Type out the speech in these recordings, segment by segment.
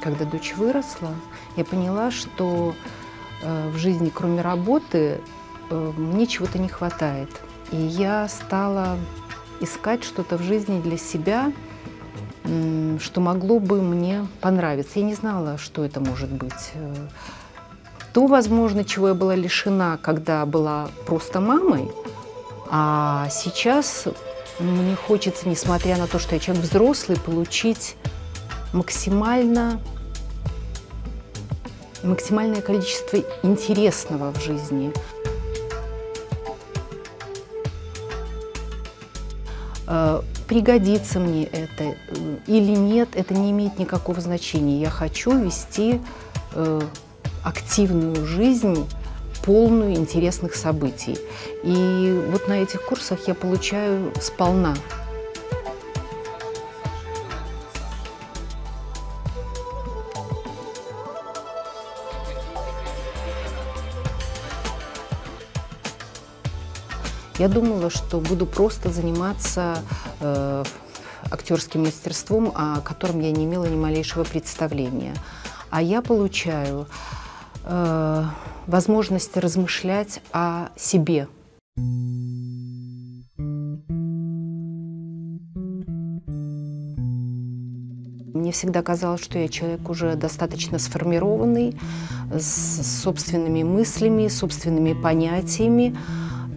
когда дочь выросла, я поняла, что в жизни, кроме работы, мне чего-то не хватает. И я стала искать что-то в жизни для себя, что могло бы мне понравиться. Я не знала, что это может быть. То, возможно, чего я была лишена, когда была просто мамой, а сейчас мне хочется, несмотря на то, что я человек взрослый, получить максимальное количество интересного в жизни. Пригодится мне это или нет, это не имеет никакого значения. Я хочу вести активную жизнь, полную интересных событий. И вот на этих курсах я получаю сполна. Я думала, что буду просто заниматься актерским мастерством, о котором я не имела ни малейшего представления. А я получаю возможность размышлять о себе. Мне всегда казалось, что я человек уже достаточно сформированный, с собственными мыслями, собственными понятиями.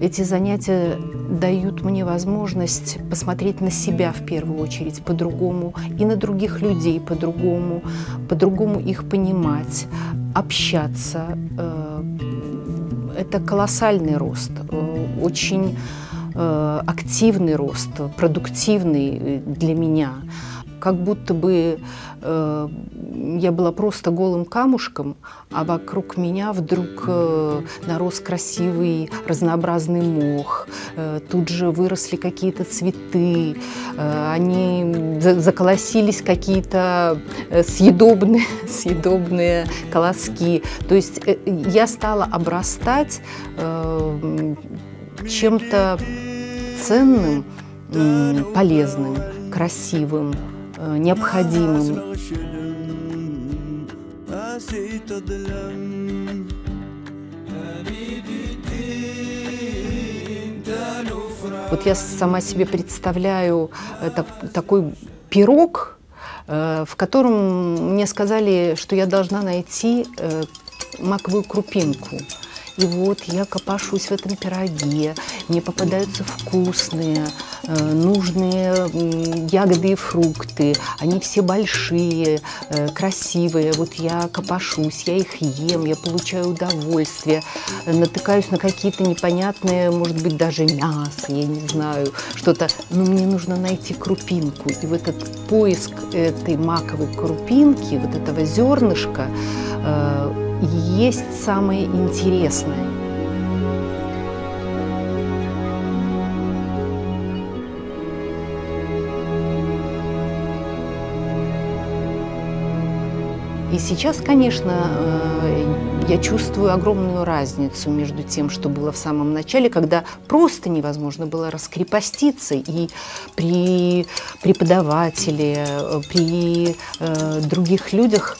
Эти занятия дают мне возможность посмотреть на себя в первую очередь по-другому и на других людей по-другому их понимать, общаться. Это колоссальный рост, очень активный рост, продуктивный для меня. Как будто бы я была просто голым камушком, а вокруг меня вдруг нарос красивый разнообразный мох, тут же выросли какие-то цветы, они заколосились какие-то съедобные колоски. То есть я стала обрастать чем-то ценным, полезным, красивым, необходимым. Вот я сама себе представляю такой пирог, в котором мне сказали, что я должна найти маковую крупинку. И вот я копошусь в этом пироге, мне попадаются вкусные, нужные ягоды и фрукты. Они все большие, красивые. Вот я копошусь, я их ем, я получаю удовольствие. Натыкаюсь на какие-то непонятные, может быть, даже мясо, я не знаю, что-то. Но мне нужно найти крупинку. И в этот поиск этой маковой крупинки, вот этого зернышка, есть самое интересное. И сейчас, конечно, я чувствую огромную разницу между тем, что было в самом начале, когда просто невозможно было раскрепоститься и при преподавателе, при других людях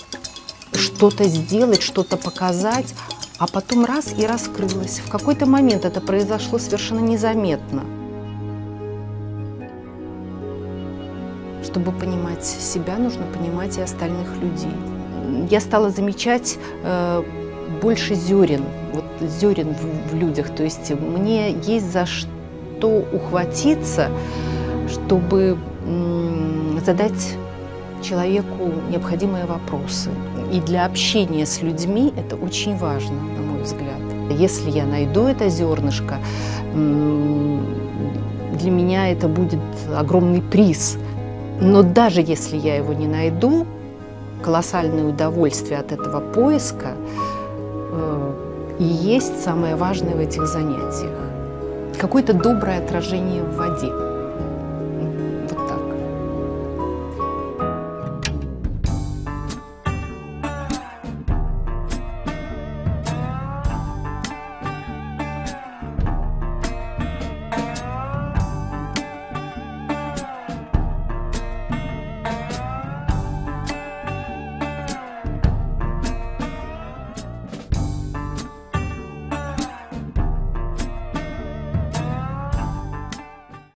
что-то сделать, что-то показать, а потом раз и раскрылось. В какой-то момент это произошло совершенно незаметно. Чтобы понимать себя, нужно понимать и остальных людей. Я стала замечать больше зерен, вот зерен в людях. То есть мне есть за что ухватиться, чтобы задать человеку необходимые вопросы. И для общения с людьми это очень важно, на мой взгляд. Если я найду это зернышко, для меня это будет огромный приз. Но даже если я его не найду, колоссальное удовольствие от этого поиска и есть самое важное в этих занятиях. Какое-то доброе отражение в воде.